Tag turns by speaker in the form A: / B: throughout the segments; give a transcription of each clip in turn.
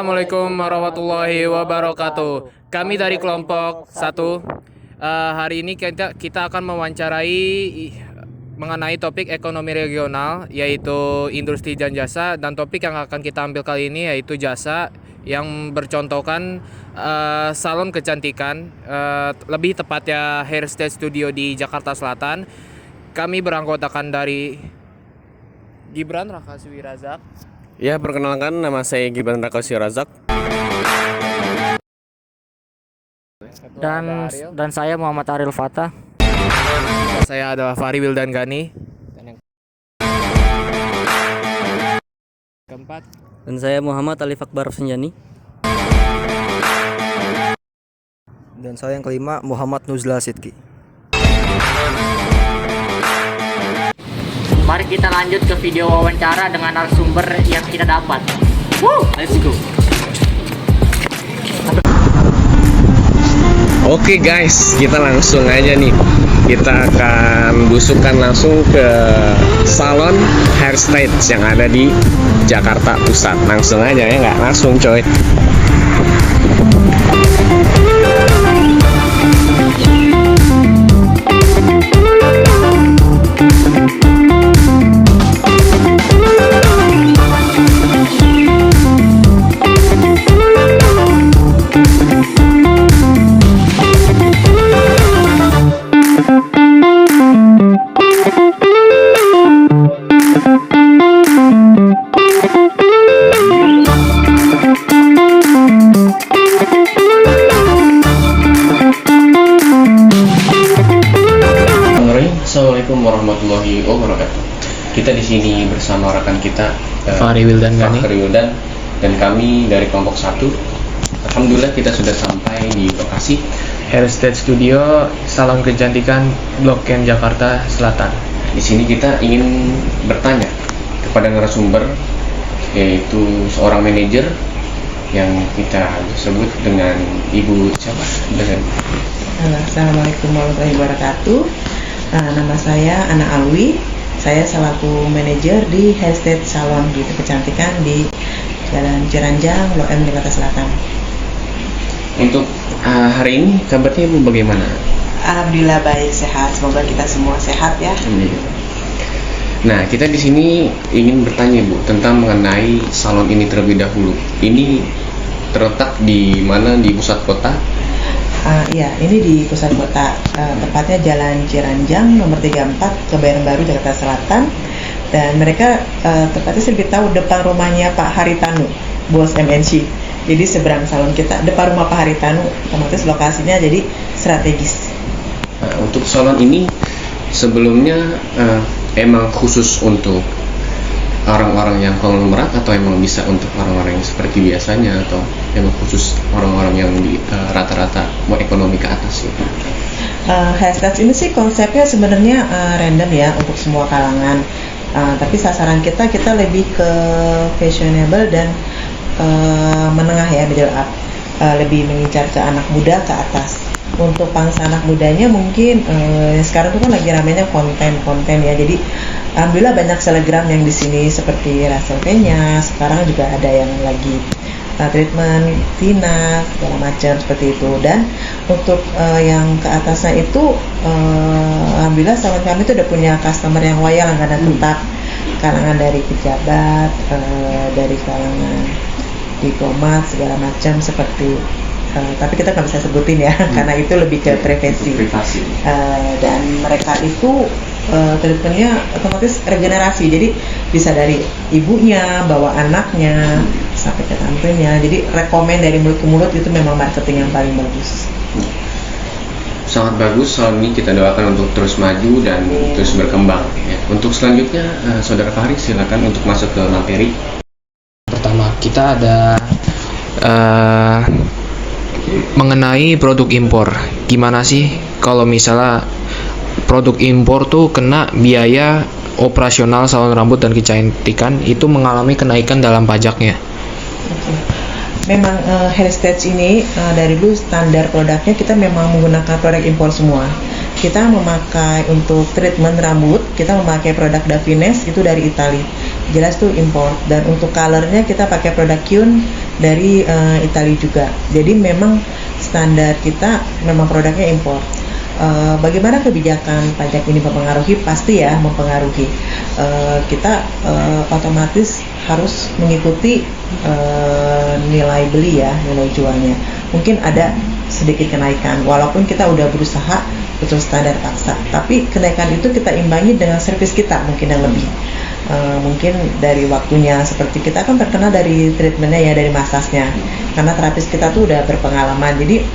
A: Assalamualaikum warahmatullahi wabarakatuh. Kami dari kelompok 1. Hari ini kita akan mewawancarai mengenai topik ekonomi regional, yaitu industri dan jasa. Dan topik yang akan kita ambil kali ini yaitu jasa yang bercontohkan salon kecantikan, lebih tepatnya hair style studio di Jakarta Selatan. Kami beranggotakan dari Gibran Rakaswi Razak.
B: Ya, perkenalkan, nama saya Gibran Rakaswi Razak.
C: Dan saya Muhammad Aril Fatah.
A: Saya adalah Fahri Wildan Gani. Dan yang keempat,
C: Dan saya Muhammad Alif Akbar Senjani.
D: Dan saya yang kelima, Muhammad Nuzla Sidki.
E: Mari kita lanjut ke video wawancara dengan narasumber yang kita dapat. Let's go.
B: Oke guys, kita langsung aja nih. Kita akan busukan langsung ke salon hair style yang ada di Jakarta Pusat. Langsung aja ya, nggak langsung coy. Assalamualaikum warahmatullahi wabarakatuh. Kita di sini bersama rekan kita
A: Fahri Wildan Gani.
B: Dan kami dari kelompok 1. Alhamdulillah kita sudah sampai di lokasi
A: Hair Style Studio Salon Kecantikan Blok M Jakarta Selatan.
B: Di sini kita ingin bertanya kepada narasumber, yaitu seorang manajer yang kita sebut dengan Ibu siapa?
F: Assalamualaikum warahmatullahi wabarakatuh. Nama saya Ana Alwi. Saya selaku manajer di Hair Style Salon gitu kecantikan di Jalan Ciranjang, Blok M Jakarta Selatan.
B: Untuk hari ini kabarnya Ibu bagaimana?
F: Alhamdulillah baik, sehat. Semoga kita semua sehat ya.
B: Nah, kita di sini ingin bertanya Bu tentang mengenai salon ini terlebih dahulu. Ini terletak di mana, di pusat kota?
F: Iya, ini di pusat kota, tepatnya Jalan Ciranjang nomor 34, Kebayoran Baru, Jakarta Selatan. Dan mereka tepatnya saya lebih tahu depan rumahnya Pak Haritanu, bos MNC. Jadi seberang salon kita, depan rumah Pak Haritanu, otomatis lokasinya jadi strategis.
B: Untuk salon ini sebelumnya emang khusus untuk orang-orang yang konglomerat atau emang bisa untuk orang-orang yang seperti biasanya, atau emang khusus orang-orang yang di rata-rata mau ekonomi ke atas gitu?
F: Hairstyle ini sih konsepnya sebenarnya random ya untuk semua kalangan. Tapi sasaran kita lebih ke fashionable dan menengah ya, middle up. Lebih mengincar ke anak muda ke atas. Untuk pangsa anak mudanya mungkin sekarang tuh kan lagi ramainya konten ya. Jadi alhamdulillah banyak selebgram yang di sini seperti Rachel Fenya. Sekarang juga ada yang lagi treatment Tina segala macam seperti itu. Dan untuk yang ke atasnya itu alhamdulillah salon kami itu udah punya customer yang loyal, langganan tetap, kalangan dari pejabat, dari kalangan diplomat segala macam seperti tapi kita nggak bisa sebutin ya karena itu lebih ke privasi. Dan mereka itu treatmentnya otomatis regenerasi, jadi bisa dari ibunya bawa anaknya sampai ke tantenya, jadi rekomen dari mulut ke mulut. Itu memang marketing yang paling bagus.
B: Sangat bagus, salon ini kita doakan untuk terus maju dan terus berkembang ya. Untuk selanjutnya Saudara Fahri silakan untuk masuk ke materi.
A: Pertama, kita ada mengenai produk impor. Gimana sih kalau misalnya produk impor tuh kena biaya operasional salon rambut dan kecantikan itu mengalami kenaikan dalam pajaknya?
F: Memang hairstyle ini dari dulu standar produknya kita memang menggunakan produk impor semua. Kita memakai untuk treatment rambut, kita memakai produk Davines itu dari Italia. Jelas tuh impor. Dan untuk colornya kita pakai produk Kyun dari Italia juga. Jadi memang standar kita memang produknya impor. Bagaimana kebijakan pajak ini mempengaruhi? Pasti ya mempengaruhi. Kita otomatis harus mengikuti nilai beli ya, nilai jualnya. Mungkin ada sedikit kenaikan, walaupun kita udah berusaha betul standar paksa. Tapi kenaikan itu kita imbangi dengan servis kita mungkin yang lebih. Mungkin dari waktunya, seperti kita kan terkenal dari treatmentnya ya, dari masasnya. Karena terapis kita tuh udah berpengalaman. Jadi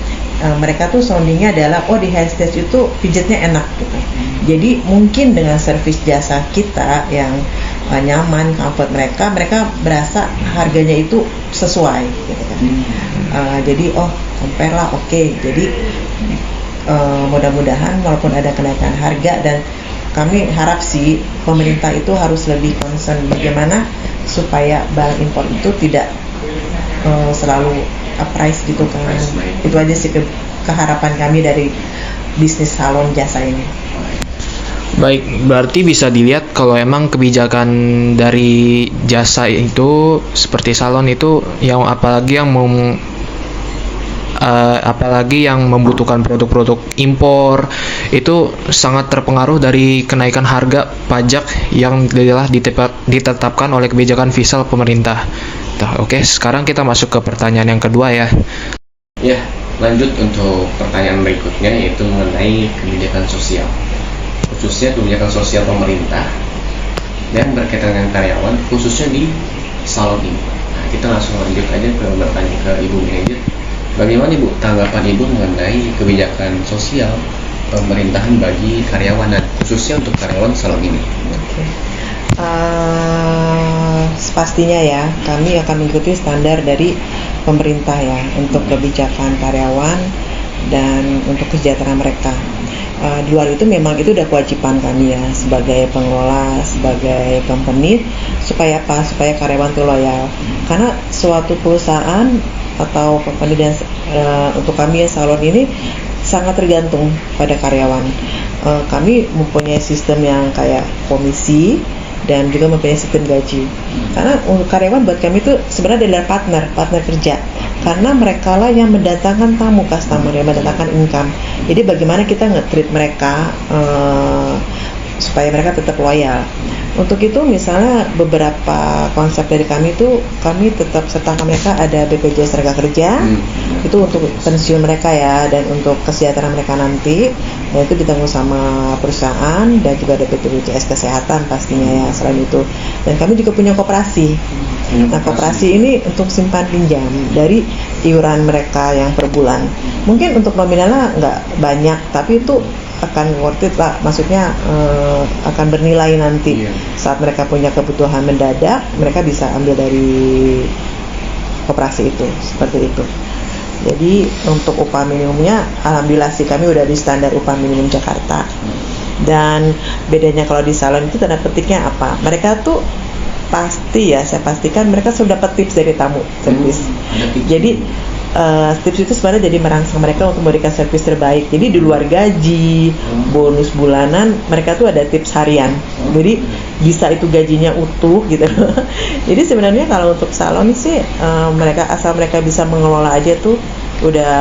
F: mereka tuh soundingnya adalah di hair stage itu pijatnya enak gitu. Jadi mungkin dengan servis jasa kita yang nyaman, comfort mereka berasa harganya itu sesuai gitu kan. Jadi compare lah, oke. Jadi mudah-mudahan walaupun ada kenaikan harga, dan kami harap sih pemerintah itu harus lebih concern bagaimana supaya barang impor itu tidak selalu price gitu kan. Itu aja sih keharapan kami dari bisnis salon jasa ini.
A: Baik, berarti bisa dilihat kalau emang kebijakan dari jasa itu seperti salon itu yang apalagi yang membutuhkan produk-produk impor itu sangat terpengaruh dari kenaikan harga pajak yang telah ditetapkan oleh kebijakan fiscal pemerintah. Oke, sekarang kita masuk ke pertanyaan yang kedua ya.
B: Ya, lanjut untuk pertanyaan berikutnya, yaitu mengenai kebijakan sosial, khususnya kebijakan sosial pemerintah dan berkaitan dengan karyawan, khususnya di salon ini. Nah, kita langsung lanjut aja bertanya ke Ibu Manajer. Bagaimana Ibu tanggapan Ibu mengenai kebijakan sosial pemerintahan bagi karyawan, dan khususnya untuk karyawan salon ini?
F: Pastinya ya, kami akan mengikuti standar dari pemerintah ya untuk kebijakan karyawan dan untuk kesejahteraan mereka. Di luar itu memang itu udah kewajiban kami ya sebagai pengelola, sebagai company, supaya apa? Supaya karyawan itu loyal. Karena suatu perusahaan atau company dan untuk kami ya salon ini sangat tergantung pada karyawan. Kami mempunyai sistem yang kayak komisi dan juga mempunyai sistem gaji. Karena karyawan buat kami itu sebenarnya adalah partner kerja. Karena mereka lah yang mendatangkan tamu, customer, yang mendatangkan income. Jadi bagaimana kita nge-treat mereka supaya mereka tetap loyal. Untuk itu misalnya beberapa konsep dari kami itu, kami tetap sertakan mereka ada BPJS Tenaga Kerja, itu untuk pensiun mereka ya, dan untuk kesejahteraan mereka nanti, dan itu ditanggung sama perusahaan, dan juga ada BPJS Kesehatan pastinya ya selain itu. Dan kami juga punya koperasi. Nah, koperasi ini untuk simpan pinjam dari iuran mereka yang per bulan. Mungkin untuk nominalnya nggak banyak, tapi itu akan worth it lah, maksudnya akan bernilai nanti saat mereka punya kebutuhan mendadak, mereka bisa ambil dari koperasi itu, seperti itu. Jadi untuk upah minimumnya, alhamdulillah sih kami udah di standar upah minimum Jakarta. Dan bedanya kalau di salon itu tanda petiknya apa? Mereka tuh pasti ya, saya pastikan mereka sudah dapat tips dari tamu servis. Jadi tips itu sebenarnya jadi merangsang mereka untuk memberikan servis terbaik. Jadi di luar gaji, bonus bulanan, mereka tuh ada tips harian. Jadi bisa itu gajinya utuh gitu. Jadi sebenarnya kalau untuk salon sih mereka asal mereka bisa mengelola aja tuh udah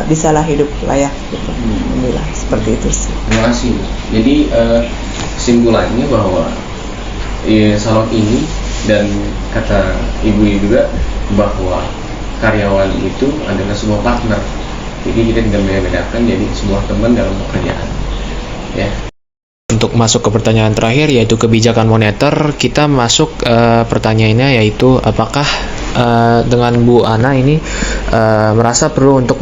F: bisalah hidup layak gitu. Alhamdulillah seperti itu sih.
B: Terima kasih. Jadi kesimpulannya bahwa salon ini, dan kata Ibu juga bahwa karyawan itu adalah sebuah partner. Jadi kita tidak membedakan, jadi sebuah teman dalam pekerjaan. Ya.
A: Untuk masuk ke pertanyaan terakhir, yaitu kebijakan moneter, kita masuk pertanyaannya, yaitu apakah dengan Bu Ana ini merasa perlu untuk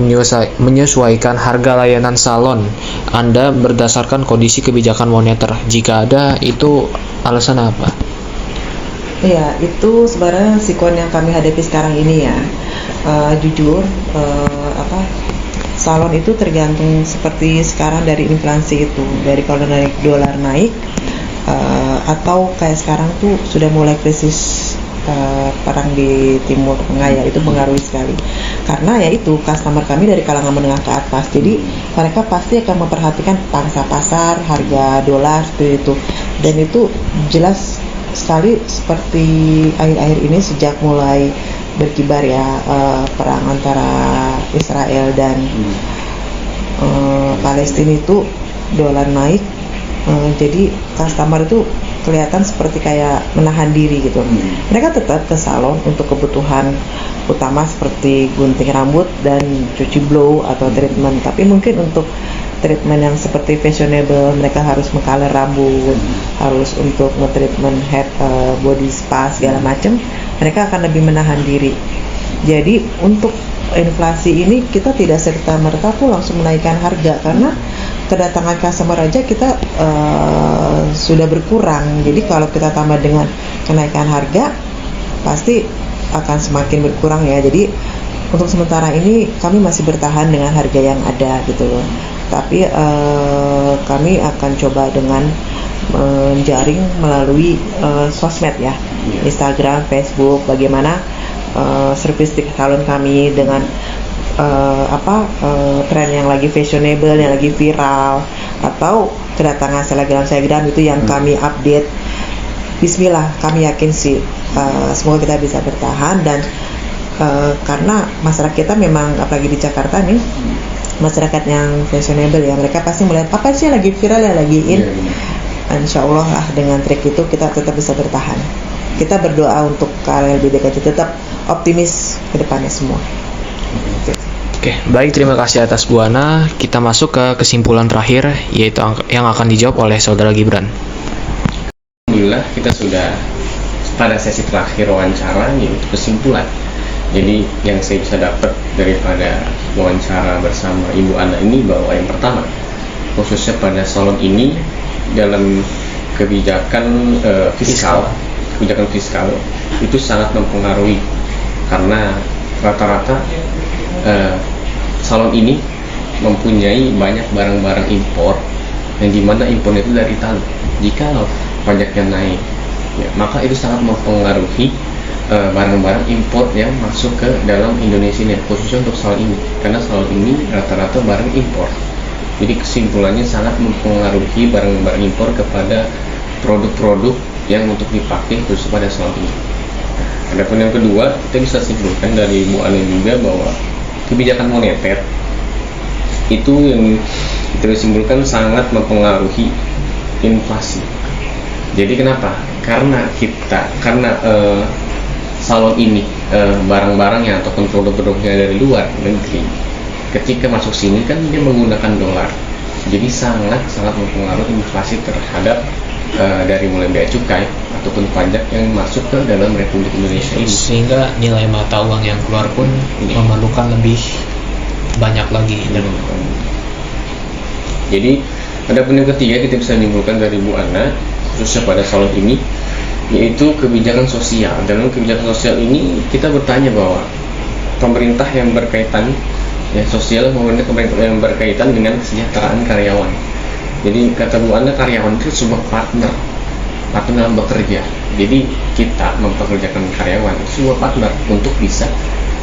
A: menyesuaikan harga layanan salon Anda berdasarkan kondisi kebijakan moneter? Jika ada, itu alasan apa?
F: Iya, itu sebenarnya sikon yang kami hadapi sekarang ini ya. Jujur, salon itu tergantung seperti sekarang dari inflasi itu, dari kalau naik dolar naik, atau kayak sekarang tuh sudah mulai krisis perang di Timur Tengah ya, itu mengaruhi sekali. Karena ya itu customer kami dari kalangan menengah ke atas, jadi mereka pasti akan memperhatikan pangsa pasar, harga dolar seperti itu, dan itu jelas sekali seperti akhir-akhir ini sejak mulai berkibar ya, perang antara Israel dan Palestina itu dolar naik, jadi customer itu kelihatan seperti kayak menahan diri gitu. Mereka tetap ke salon untuk kebutuhan utama seperti gunting rambut dan cuci blow atau treatment, tapi mungkin untuk treatment yang seperti fashionable, mereka harus mengcolor rambut, harus untuk nge-treatment head, body spa segala macam, mereka akan lebih menahan diri. Jadi untuk inflasi ini kita tidak serta-merta tuh langsung menaikkan harga, karena kedatangan customer aja kita sudah berkurang. Jadi kalau kita tambah dengan kenaikan harga pasti akan semakin berkurang ya. Jadi untuk sementara ini kami masih bertahan dengan harga yang ada gitu loh. Tapi kami akan coba dengan menjaring melalui sosmed ya, Instagram, Facebook, bagaimana servis di salon kami dengan tren yang lagi fashionable, yang lagi viral, atau kedatangan selebgram itu yang kami update. Bismillah, kami yakin sih semoga kita bisa bertahan, dan karena masyarakat kita memang apalagi di Jakarta nih, masyarakat yang fashionable ya, mereka pasti melihat apa sih lagi viral ya, lagi in. Insya Allah lah dengan trik itu kita tetap bisa bertahan. Kita berdoa untuk KLB DKJ tetap optimis ke depannya semua.
A: Oke, baik, terima kasih atas Bu Ana. Kita masuk ke kesimpulan terakhir, yaitu yang akan dijawab oleh Saudara Gibran.
B: Alhamdulillah kita sudah pada sesi terakhir wawancara, yaitu kesimpulan. Jadi yang saya bisa dapat daripada wawancara bersama Ibu Ana ini, bahwa yang pertama, khususnya pada salon ini, dalam kebijakan fiskal itu sangat mempengaruhi, karena rata-rata salon ini mempunyai banyak barang-barang impor, yang dimana impor itu dari Italia. Jika pajaknya naik, ya, maka itu sangat mempengaruhi barang-barang impor yang masuk ke dalam Indonesia ini, khususnya untuk salon ini, karena salon ini rata-rata barang impor. Jadi kesimpulannya sangat mempengaruhi barang-barang impor kepada produk-produk yang untuk dipakai khusus pada salon ini. Adapun yang kedua, kita bisa simpulkan dari Bu Ana juga bahwa kebijakan moneter itu yang kita simpulkan sangat mempengaruhi inflasi. Jadi kenapa? Karena salon ini barang-barangnya ataupun produk-produknya dari luar negeri, ketika masuk sini kan dia menggunakan dolar, jadi sangat mempengaruhi inflasi terhadap dari mulai bea cukai ataupun pajak yang masuk ke dalam Republik Indonesia ini,
A: Sehingga nilai mata uang yang keluar pun memerlukan lebih banyak lagi.
B: Jadi adapun yang ketiga, kita bisa menyimpulkan dari Bu Ana khususnya pada salon ini, yaitu kebijakan sosial. Dalam kebijakan sosial ini kita bertanya bahwa pemerintah yang berkaitan sosial, pemerintah yang berkaitan dengan kesejahteraan karyawan. Jadi kata Bu Ana, karyawan itu sebuah partner dalam bekerja. Jadi kita mempekerjakan karyawan sebuah partner untuk bisa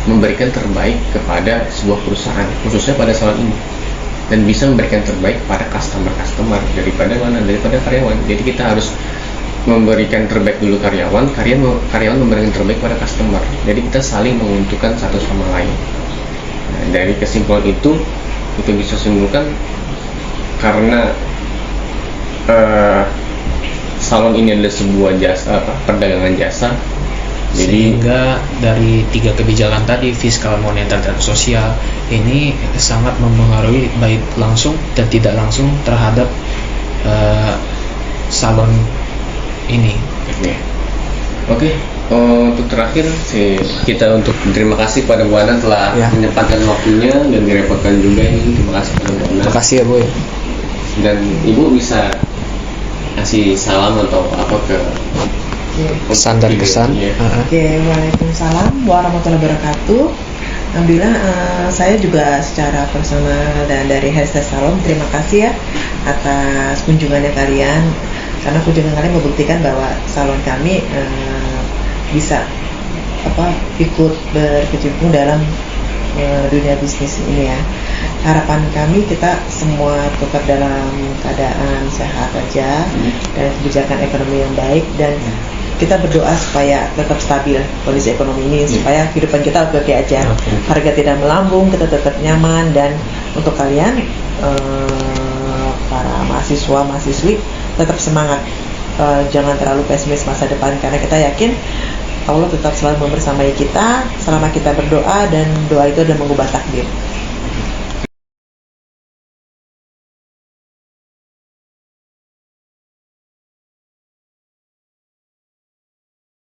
B: memberikan terbaik kepada sebuah perusahaan, khususnya pada salon ini, dan bisa memberikan terbaik pada customer daripada karyawan. Jadi kita harus memberikan terbaik dulu karyawan memberikan terbaik pada customer. Jadi kita saling menguntungkan satu sama lain. Nah, dari kesimpulan itu kita bisa simpulkan, karena salon ini adalah sebuah jasa, perdagangan jasa. Jadi
A: Sehingga dari tiga kebijakan tadi, fiskal, moneter, dan sosial, ini sangat mempengaruhi baik langsung dan tidak langsung terhadap salon ini.
B: Oke, untuk terakhir kita untuk terima kasih pada Bu Ana telah menyempatkan waktunya dan direpotkan juga ini. Terima kasih pada Bu Ana.
C: Terima kasih ya Bu.
B: Dan Ibu bisa kasih salam atau apa ke
C: Pesan dan kesan.
F: Oke, waalaikumsalam warahmatullahi wabarakatuh. Alhamdulillah, saya juga secara personal dan dari Hairstyle Salon terima kasih ya atas kunjungannya kalian, karena kunjungan kalian membuktikan bahwa salon kami bisa ikut berkecimpung dalam dunia bisnis ini ya. Harapan kami kita semua tetap dalam keadaan sehat aja dan kebijakan ekonomi yang baik, dan kita berdoa supaya tetap stabil kondisi ekonomi ini, supaya kehidupan kita oke aja, harga tidak melambung, kita tetap nyaman. Dan untuk kalian para mahasiswa-mahasiswi, tetap semangat, jangan terlalu pesimis masa depan, karena kita yakin Allah tetap selalu membersamai kita selama kita berdoa, dan doa itu adalah mengubah takdir.